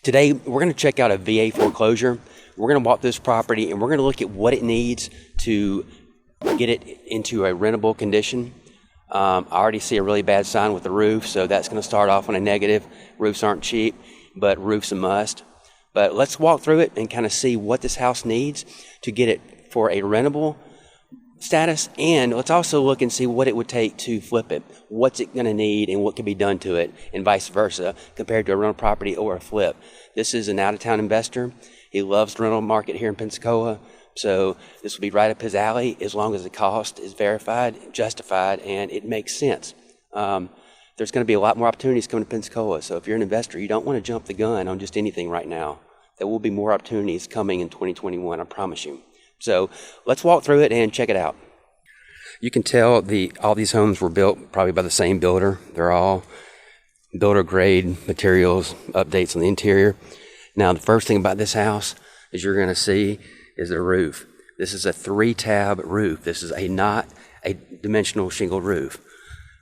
Today, we're going to check out a VA foreclosure. We're going to walk this property and we're going to look at what it needs to get it into a rentable condition. I already see a really bad sign with the roof, so that's going to start off on a negative. Roofs aren't cheap, but roof's a must. But let's walk through it and kind of see what this house needs to get it for a rentable status, and let's also look and see what it would take to flip it. What's it going to need and what can be done to it, and vice versa, compared to a rental property or a flip. This is an out-of-town investor. He loves the rental market here in Pensacola, so this will be right up his alley as long as the cost is verified, justified, and it makes sense. There's going to be a lot more opportunities coming to Pensacola, so if you're an investor, you don't want to jump the gun on just anything right now. There will be more opportunities coming in 2021, I promise you. So let's walk through it and check it out. You can tell all these homes were built probably by the same builder. They're all builder grade materials, updates on the interior. Now, the first thing about this house is you're going to see is the roof. This is a 3-tab roof. This is not a dimensional shingle roof.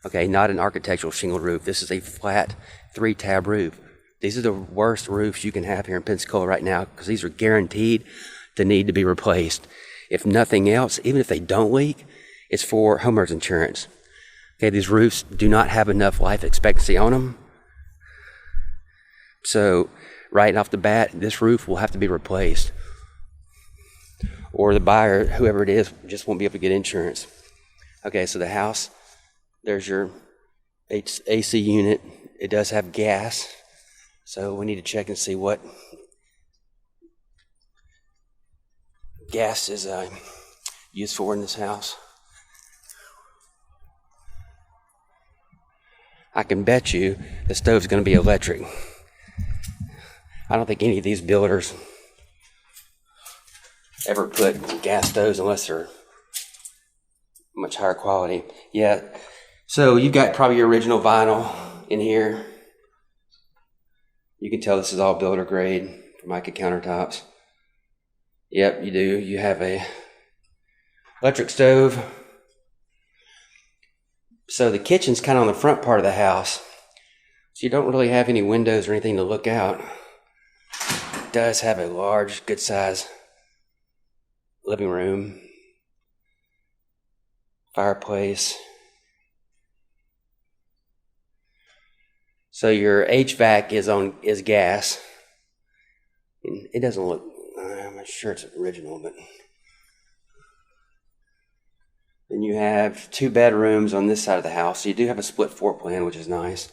Okay, not an architectural shingle roof. This is a flat 3-tab roof. These are the worst roofs you can have here in Pensacola right now because these are guaranteed to need to be replaced. If nothing else, even if they don't leak, it's for homeowners insurance. Okay, these roofs do not have enough life expectancy on them. So right off the bat, this roof will have to be replaced. Or the buyer, whoever it is, just won't be able to get insurance. Okay, so the house, there's your AC unit. It does have gas. So we need to check and see what gas is used for in this house. I can bet you the stove's going to be electric. I don't think any of these builders ever put gas stoves unless they're much higher quality. Yeah, so you've got probably your original vinyl in here. You can tell this is all builder grade Formica countertops. Yep, you do. You have a electric stove. So the kitchen's kind of on the front part of the house. So you don't really have any windows or anything to look out. It does have a large, good size living room. Fireplace. So your HVAC is gas. And it doesn't look, I'm not sure it's original, but then you have 2 bedrooms on this side of the house. So you do have a split floor plan, which is nice.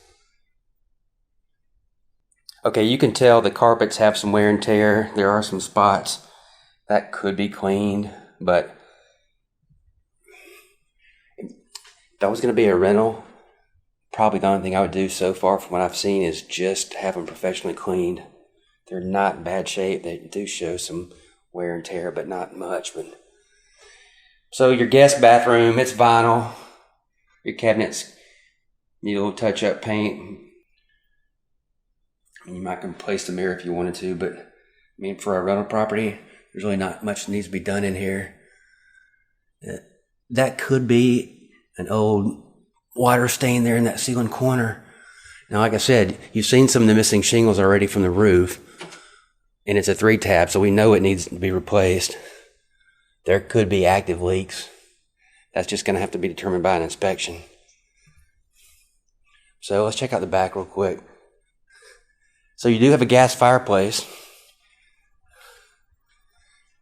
Okay, you can tell the carpets have some wear and tear. There are some spots that could be cleaned, but if that was going to be a rental, probably the only thing I would do so far from what I've seen is just have them professionally cleaned. They're not in bad shape. They do show some wear and tear, but not much. So your guest bathroom, it's vinyl. Your cabinets need a little touch-up paint. You might replace the mirror if you wanted to, but I mean, for a rental property, there's really not much that needs to be done in here. That could be an old water stain there in that ceiling corner. Now, like I said, you've seen some of the missing shingles already from the roof, and it's a 3-tab, so we know it needs to be replaced. There could be active leaks. That's just going to have to be determined by an inspection. So let's check out the back real quick. So you do have a gas fireplace.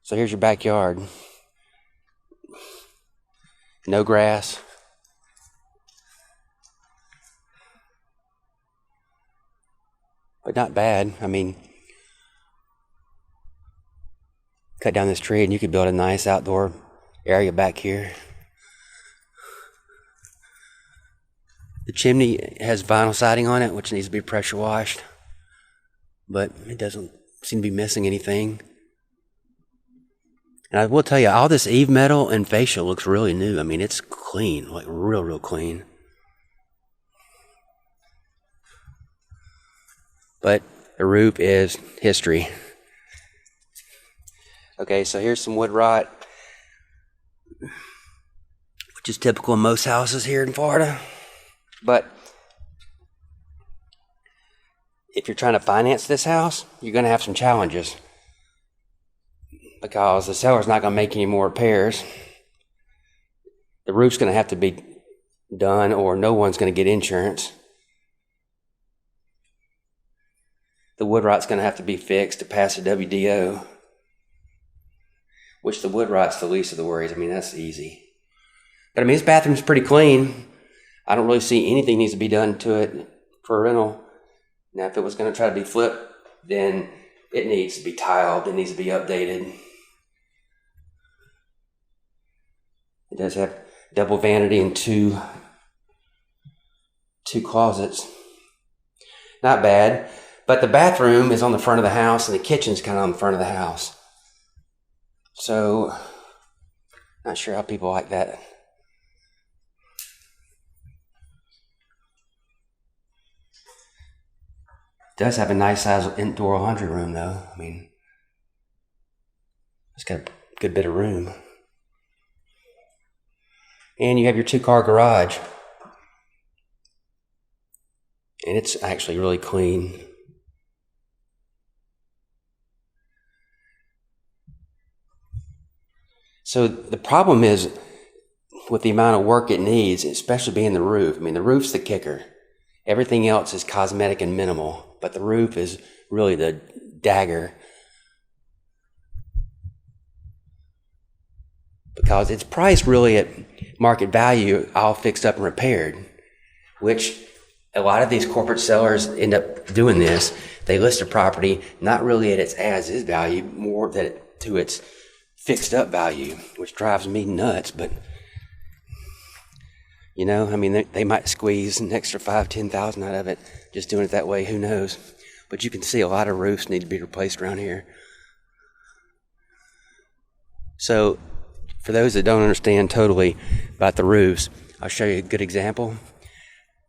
So here's your backyard. No grass. But not bad. I mean, cut down this tree and you could build a nice outdoor area back here. The chimney has vinyl siding on it, which needs to be pressure washed, but it doesn't seem to be missing anything. And I will tell you, all this Eve metal and fascia looks really new. I mean, it's clean, like real clean. But the roof is history. Okay, so here's some wood rot, which is typical of most houses here in Florida. But if you're trying to finance this house, you're going to have some challenges because the seller's not going to make any more repairs. The roof's going to have to be done or no one's going to get insurance. The wood rot's going to have to be fixed to pass the WDO, which the wood rot's the least of the worries. I mean, that's easy. But I mean, this bathroom's pretty clean. I don't really see anything needs to be done to it for a rental. Now, if it was going to try to be flipped, then it needs to be tiled. It needs to be updated. It does have double vanity and two closets. Not bad. But the bathroom is on the front of the house and the kitchen's kind of on the front of the house. So, not sure how people like that. It does have a nice size indoor laundry room though. I mean, it's got a good bit of room. And you have your 2-car garage. And it's actually really clean. So the problem is with the amount of work it needs, especially being the roof. I mean, the roof's the kicker. Everything else is cosmetic and minimal, but the roof is really the dagger. Because it's priced really at market value, all fixed up and repaired, which a lot of these corporate sellers end up doing this. They list a property not really at its as-is value, more that to its fixed up value, which drives me nuts. But you know, I mean, they might squeeze an extra $5,000-$10,000 out of it just doing it that way. Who knows? But you can see a lot of roofs need to be replaced around here. So for those that don't understand totally about the roofs, I'll show you a good example.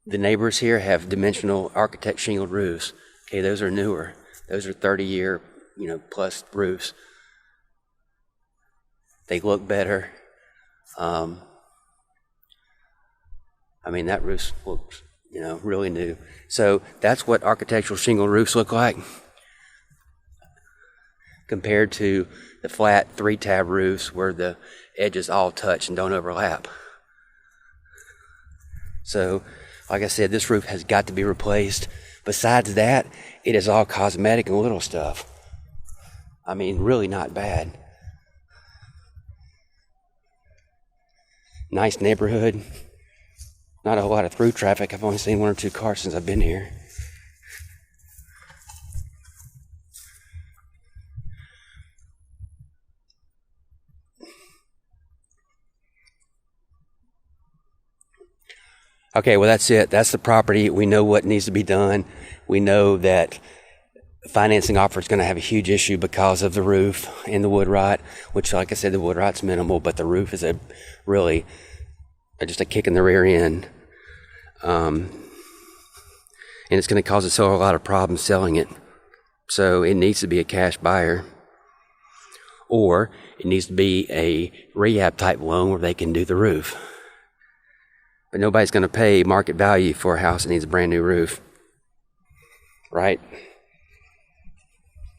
The neighbors here have dimensional architect shingled roofs. Okay, those are newer. Those are 30-year, plus roofs. They look better. I mean, that roof looks, really new. So that's what architectural shingle roofs look like compared to the flat 3-tab roofs where the edges all touch and don't overlap. So, like I said, this roof has got to be replaced. Besides that, it is all cosmetic and little stuff. I mean, really not bad. Nice neighborhood. Not a whole lot of through traffic. I've only seen 1 or 2 cars since I've been here. Okay, well, that's it. That's the property. We know what needs to be done. We know that financing offer is going to have a huge issue because of the roof and the wood rot, which, like I said, the wood rot's minimal, but the roof is really just a kick in the rear end. And it's going to cause the seller a lot of problems selling it. So it needs to be a cash buyer, or it needs to be a rehab type loan where they can do the roof. But nobody's going to pay market value for a house that needs a brand new roof, right?